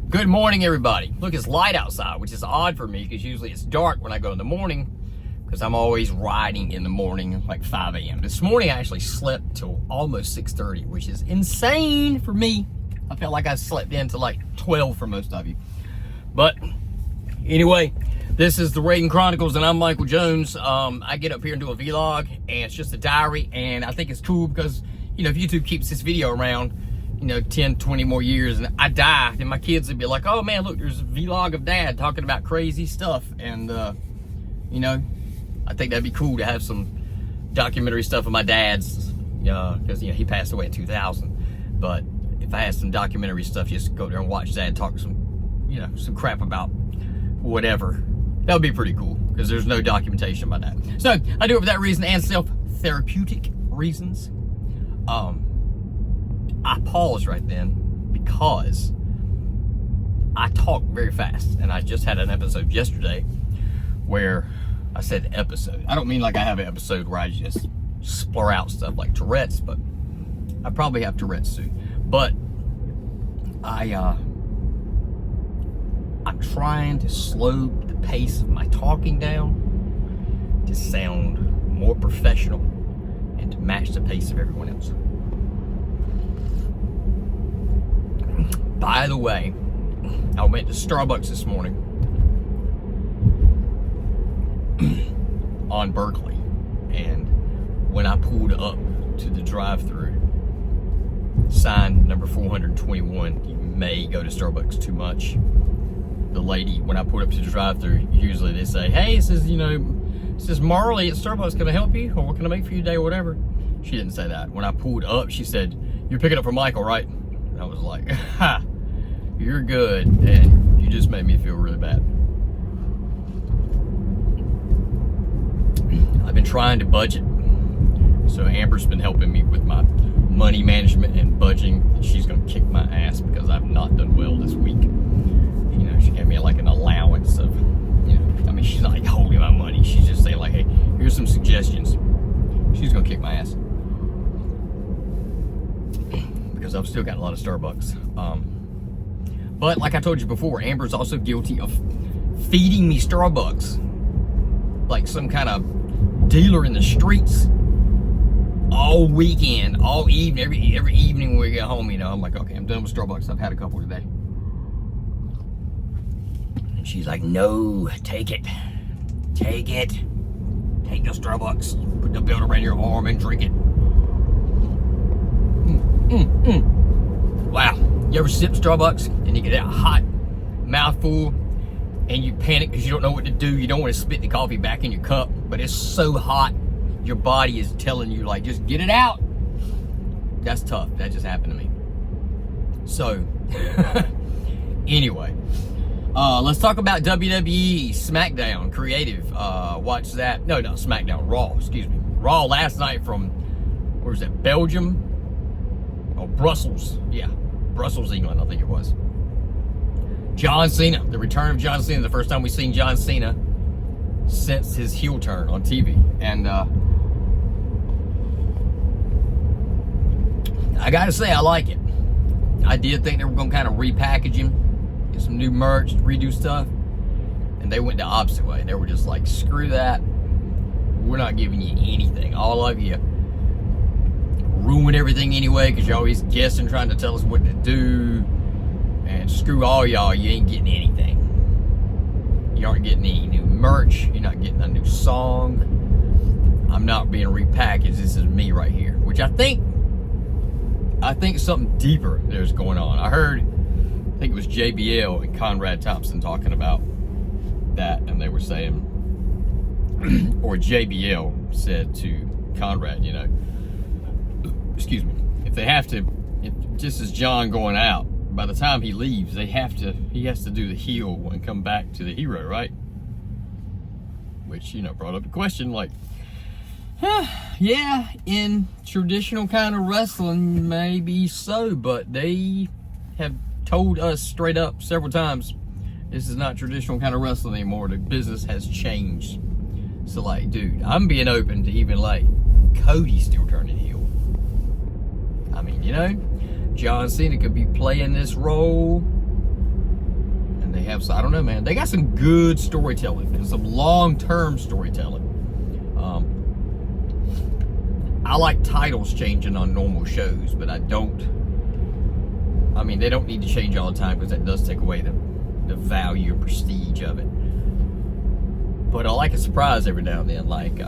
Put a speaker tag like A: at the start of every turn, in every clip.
A: Good morning, everybody. Look, it's light outside, which is odd for me because usually it's dark when I go in the morning because I'm always riding in the morning, like 5 a.m. This morning, I actually slept till almost 6:30, which is insane for me. I felt like I slept in till like 12 for most of you. But anyway, this is the Rayden Chronicles, and I'm Michael Jones. I get up here and do a vlog, and it's just a diary, and I think it's cool because, you know, if YouTube keeps this video around, 10, 20 more years and I die, then my kids would be like, oh man, look, there's a vlog of dad talking about crazy stuff. And, I think that'd be cool to have some documentary stuff of my dad's, because, he passed away in 2000. But if I had some documentary stuff, just go there and watch dad talk some crap about whatever. That would be pretty cool because there's no documentation about that. So I do it for that reason and self-therapeutic reasons. I paused right then because I talk very fast, and I just had an episode yesterday where I said episode. I don't mean like I have an episode where I just splur out stuff like Tourette's, but I probably have Tourette's soon. But I'm trying to slow the pace of my talking down to sound more professional and to match the pace of everyone else. By the way, I went to Starbucks this morning on Berkeley, and when I pulled up to the drive-thru, sign number 421, you may go to Starbucks too much. The lady, when I pulled up to the drive-thru, usually they say, hey, it says Marley at Starbucks, can I help you? Or what can I make for you today, or whatever. She didn't say that. When I pulled up, she said, you're picking up for Michael, right? And I was like, ha, you're good, and you just made me feel really bad. I've been trying to budget. So Amber's been helping me with my money management and budgeting. She's gonna kick my ass because I've not done well this week. She gave me like an allowance of, she's not like holding my money. She's just saying like, hey, here's some suggestions. She's gonna kick my ass. Because I've still got a lot of Starbucks. But like I told you before, Amber's also guilty of feeding me Starbucks like some kind of dealer in the streets all weekend, all evening, every evening when we get home. I'm like, okay, I'm done with Starbucks. I've had a couple today. And she's like, no, take it. Take it. Take the Starbucks. Put the belt around your arm and drink it. Wow. You ever sip Starbucks and you get that hot mouthful and you panic because you don't know what to do? You don't want to spit the coffee back in your cup, but it's so hot, your body is telling you, like, just get it out. That's tough. That just happened to me. So, anyway, let's talk about WWE SmackDown Creative. Watch that. No, not SmackDown. Raw, excuse me. Raw last night from, where was that, Belgium? Oh, Brussels. Yeah, Brussels, England, I think it was. John Cena, the return of John Cena, the first time we've seen John Cena since his heel turn on TV. And I gotta say, I like it. I did think they were gonna kind of repackage him, get some new merch, redo stuff. And they went the opposite way. They were just like, screw that. We're not giving you anything. All of you ruin everything anyway because you're always guessing, trying to tell us what to do. And screw all y'all, you ain't getting anything. You aren't getting any new merch. You're not getting a new song. I'm not being repackaged. This is me right here. Which I think something deeper there's going on. I think it was JBL and Conrad Thompson talking about that, and they were saying, or JBL said to Conrad, excuse me, just as John going out, by the time he leaves, he has to do the heel and come back to the hero, right? Which, brought up the question, like, yeah, in traditional kind of wrestling, maybe so, but they have told us straight up several times, this is not traditional kind of wrestling anymore. The business has changed. So, like, dude, I'm being open to even, like, Cody still turning heel. I mean, John Cena could be playing this role have. So I don't know, man. They got some good storytelling and some long-term storytelling. I like titles changing on normal shows, but I mean, they don't need to change all the time because that does take away the value and prestige of it. But I like a surprise every now and then, like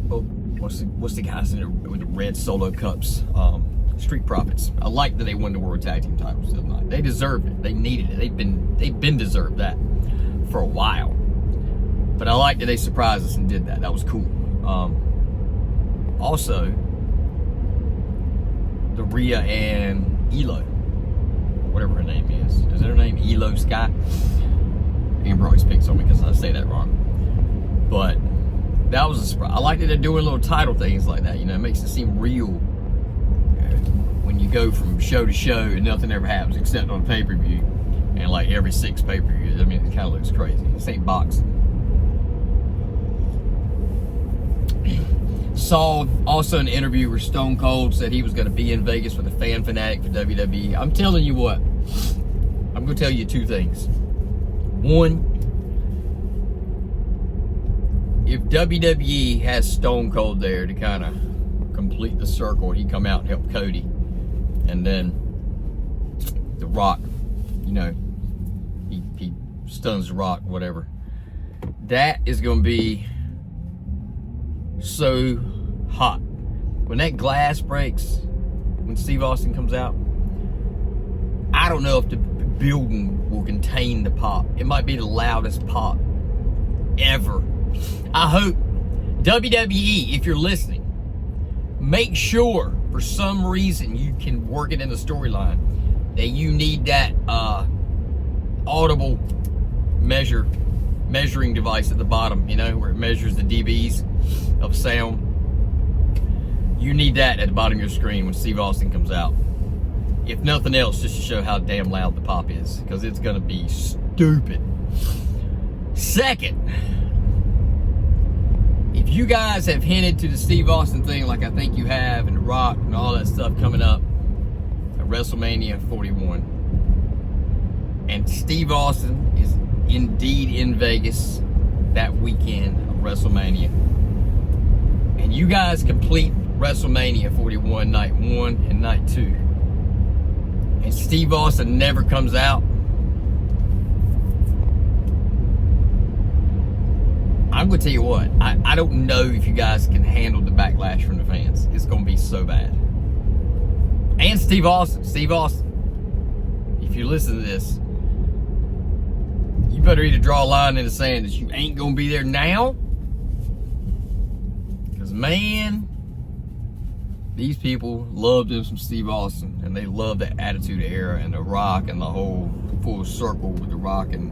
A: what's the guys with the red solo cups? Street Profits. I like that they won the World Tag Team titles the other night. They deserved it. They needed it. They've been deserved that for a while. But I like that they surprised us and did that. That was cool. Also, the Rhea and Elo, whatever her name is. Is that her name? Elo Scott? Amber always picks on me because I say that wrong. But that was a surprise. I like that they're doing little title things like that. You know, it makes it seem real when you go from show to show and nothing ever happens except on pay-per-view. And like every 6 pay-per-views. I mean, it kind of looks crazy. This ain't boxing. Saw also an interview where Stone Cold said he was going to be in Vegas with a fan fanatic for WWE. I'm telling you what, I'm going to tell you 2 things. One, if WWE has Stone Cold there to kind of complete the circle, he come out and help Cody, and then The Rock, you know, he stuns The Rock, whatever. That is going to be so hot. When that glass breaks, when Steve Austin comes out, I don't know if the building will contain the pop. It might be the loudest pop ever. I hope WWE, if you're listening, make sure for some reason you can work it in the storyline that you need that audible measuring device at the bottom, you know, where it measures the dBs of sound. You need that at the bottom of your screen when Steve Austin comes out. If nothing else, just to show how damn loud the pop is, because it's going to be stupid. Second, if you guys have hinted to the Steve Austin thing like I think you have, and The Rock and all that stuff coming up at WrestleMania 41, and Steve Austin is indeed in Vegas that weekend of WrestleMania, and you guys complete WrestleMania 41 night 1 and night 2, and Steve Austin never comes out, I'm going to tell you what, I don't know if you guys can handle the backlash from the fans. It's going to be so bad. And Steve Austin, if you listen to this, you better either draw a line in the sand that you ain't going to be there now, because man, these people love them some Steve Austin, and they love the Attitude Era and The Rock and the whole full circle with The Rock and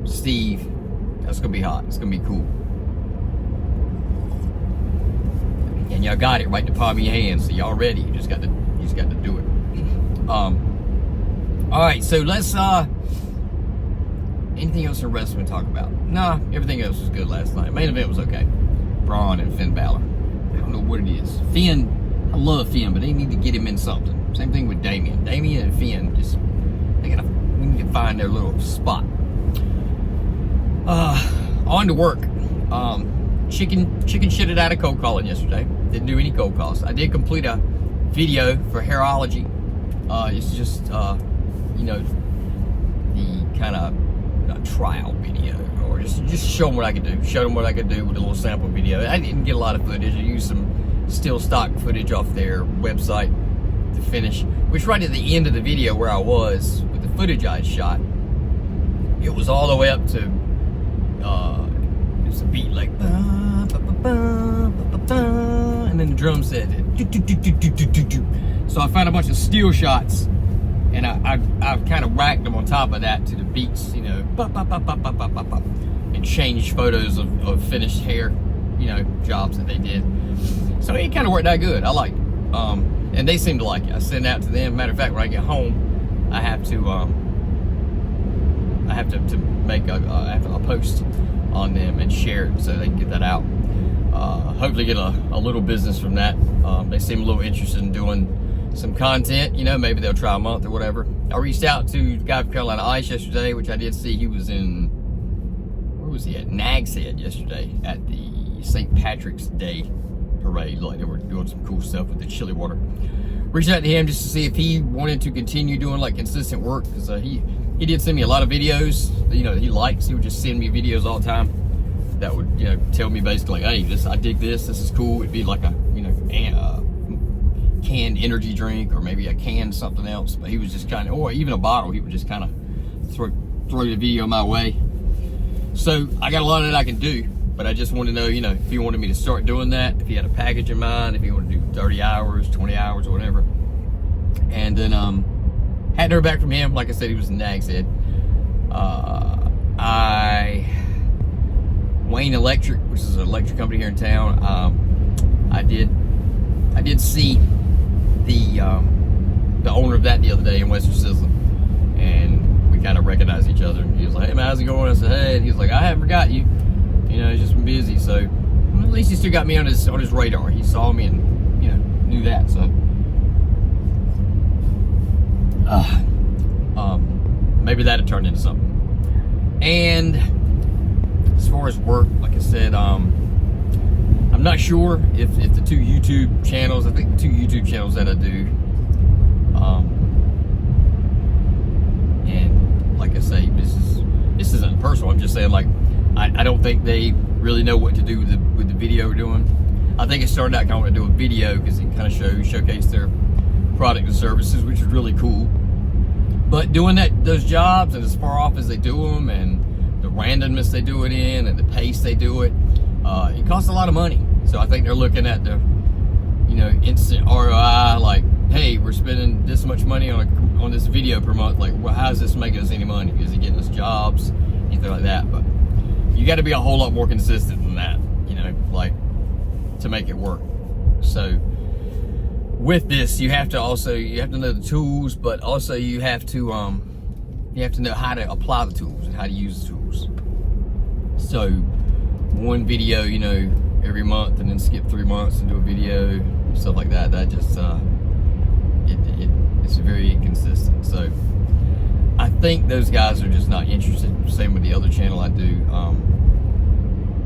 A: Steve. That's gonna be hot. It's gonna be cool. And y'all got it right in the palm of your hands, so y'all ready. You just got to do it. All right, so let's anything else in wrestling to talk about? Nah, everything else was good last night. Main event was okay. Braun and Finn Balor. I don't know what it is. Finn, I love Finn, but they need to get him in something. Same thing with Damian. Damian and Finn, we need to find their little spot. On to work. Chicken shitted out of cold calling yesterday. Didn't do any cold calls. I did complete a video for Hairology. It's just, you know, the kind of trial video, or just show them what I could do. Show them what I could do with a little sample video. I didn't get a lot of footage. I used some still stock footage off their website to finish, which right at the end of the video where I was with the footage I had shot, it was all the way up to it's a beat like and then the drum said so I found a bunch of still shots, and I've kind of racked them on top of that to the beats, you know, and changed photos of finished hair, you know, jobs that they did. So it kind of worked out good. I liked it. And they seem to like it. I send it out to them. Matter of fact, when I get home, I have to make a post on them and share it so they can get that out. Hopefully get a little business from that. They seem a little interested in doing some content, you know, maybe they'll try a month or whatever. I reached out to the guy from Carolina Ice yesterday, which I did see he was in, where was he at? Nag's Head yesterday at the St. Patrick's Day parade. Like, they were doing some cool stuff with the chili water. Reached out to him just to see if he wanted to continue doing like consistent work, because he did send me a lot of videos, you know, that he likes. He would just send me videos all the time that would, you know, tell me basically, hey, I dig this is cool. It'd be like a, you know, canned energy drink, or maybe a canned something else. But he was just kind of, or even a bottle, he would just kind of throw the video my way. So I got a lot of that I can do, but I just want to know, you know, if he wanted me to start doing that, if he had a package in mind, if he wanted to do 30 hours, 20 hours, or whatever. And then hadn't heard back from him. Like I said, he was in Nag's Head. Wayne Electric, which is an electric company here in town. I did see the owner of that the other day in Western Sizzlin, and we kind of recognized each other. He was like, "Hey man, how's it going?" I said, "Hey," and he was like, "I haven't forgot you. You know, he's just been busy." So well, at least he still got me on his radar. He saw me and, you know, knew that. So maybe that'd turn into something. And as far as work, like I said, I'm not sure if the two YouTube channels, I think the two YouTube channels that I do, and like I say, this isn't personal. I'm just saying, like, I don't think they really know what to do with the video we're doing. I think it started out kind of want to do a video because it kind of showcase their product and services, which is really cool. But doing those jobs, and as far off as they do them, and the randomness they do it in, and the pace they do it, it costs a lot of money. So I think they're looking at the, you know, instant ROI. Like, hey, we're spending this much money on this video per month. Like, well, how is this making us any money? Is it getting us jobs, anything like that? But you got to be a whole lot more consistent than that, you know, like, to make it work. So with this, you have to know the tools, but also you have to know how to apply the tools and how to use the tools. So one video, you know, every month, and then skip 3 months and do a video, stuff like that. That just it's very inconsistent. So I think those guys are just not interested. Same with the other channel I do.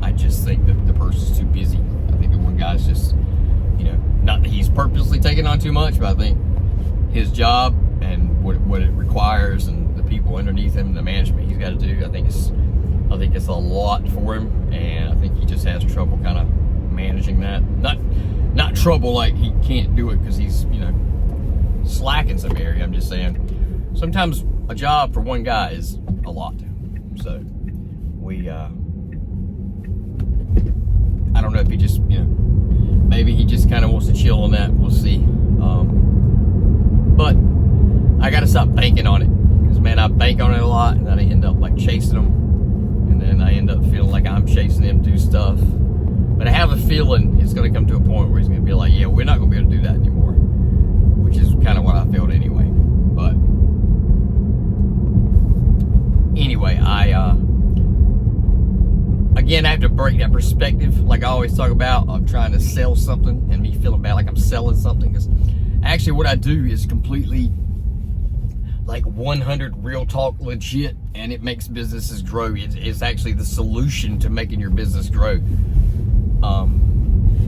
A: I just think that the person's too busy. I think the one guy's just, you know, not that he's purposely taking on too much, but I think his job and what it requires, and the people underneath him, the management he's got to do, I think it's a lot for him, and I think he just has trouble kind of managing that. Not trouble like he can't do it because he's, you know, slacking some area. I'm just saying sometimes a job for one guy is a lot. So I don't know if he just, you know, maybe he just kind of wants to chill on that. We'll see. But I got to stop banking on it, because, man, I bank on it a lot, and then I end up like chasing them, and then I end up feeling like I'm chasing them to do stuff. But I have a feeling it's going to come to a point where he's going to be like, yeah, we're not going to be able to do that anymore, which is kind of what I felt anyway. But anyway, again, I have to break that perspective, like I always talk about, of trying to sell something and me feeling bad like I'm selling something. Because actually what I do is completely like 100 real talk legit, and it makes businesses grow. It's actually the solution to making your business grow.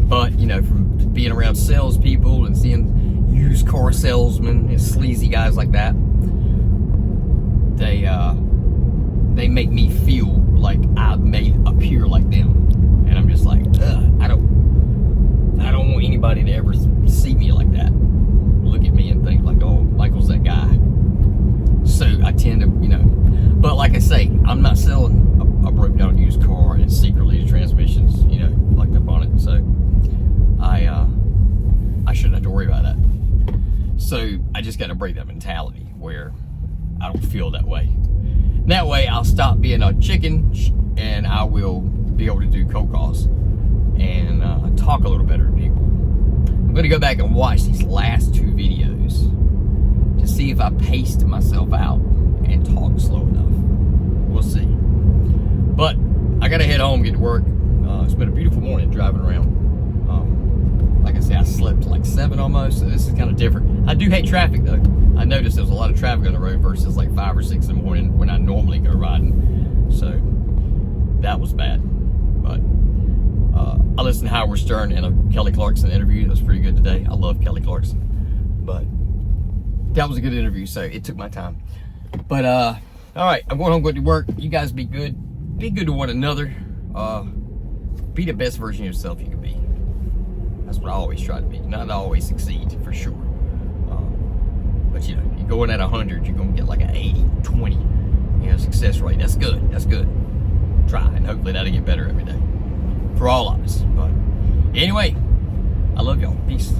A: But, you know, from being around salespeople and seeing used car salesmen and sleazy guys like that, they make me feel like I may appear like them, and I'm just like, I don't want anybody to ever see me like that, look at me and think like, oh, Michael's that guy. So I tend to, you know, but like I say, I'm not selling a broke down used car and secretly the transmissions, you know, locked up on it. So I shouldn't have to worry about that. So I just got to break that mentality where I don't feel that way. That way I'll stop being a chicken, and I will be able to do cold calls and talk a little better to people. I'm going to go back and watch these last 2 videos to see if I paced myself out and talk slow enough. We'll see. But I got to head home, get to work. It's been a beautiful morning driving around. Like I said, I slept till like 7 almost, so this is kind of different. I do hate traffic though. I noticed there was a lot of traffic on the road versus like 5 or 6 in the morning when I normally go riding. So that was bad. But I listened to Howard Stern and a Kelly Clarkson interview. That was pretty good today. I love Kelly Clarkson. But that was a good interview, so it took my time. But all right, I'm going home, going to work. You guys be good. Be good to one another. Be the best version of yourself you can be. That's what I always try to be. Not always succeed, for sure. But you know, you're going at 100, you're gonna get like an 80, 20, success rate. That's good. That's good. Try, and hopefully that'll get better every day for all of us. But anyway, I love y'all. Peace.